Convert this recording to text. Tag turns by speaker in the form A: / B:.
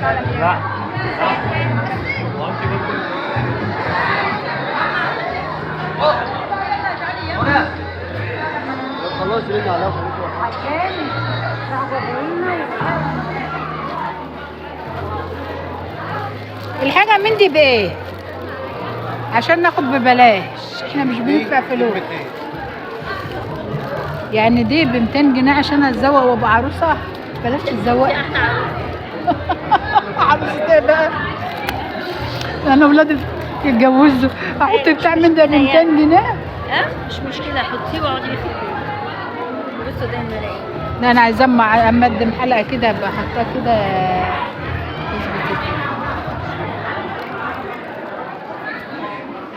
A: لا خلاص رجع على
B: الحاجة من دي بايه؟ عشان ناخد ببلاش، احنا مش بندفع فلوس. يعني دي ب 200 جنيه عشان اتزوق وابقى عروسة؟ بلاش تتزوقي. عروسة ايه بقى؟ انا ولادي يتجوزوا احط بتاع من ده ب 200 جنيه؟
C: مش مشكلة، حطيه واقعدي فيه. بصوا ده الملايين.
B: لا انا عايزاه امدم حلقة كده ابقى احطها كده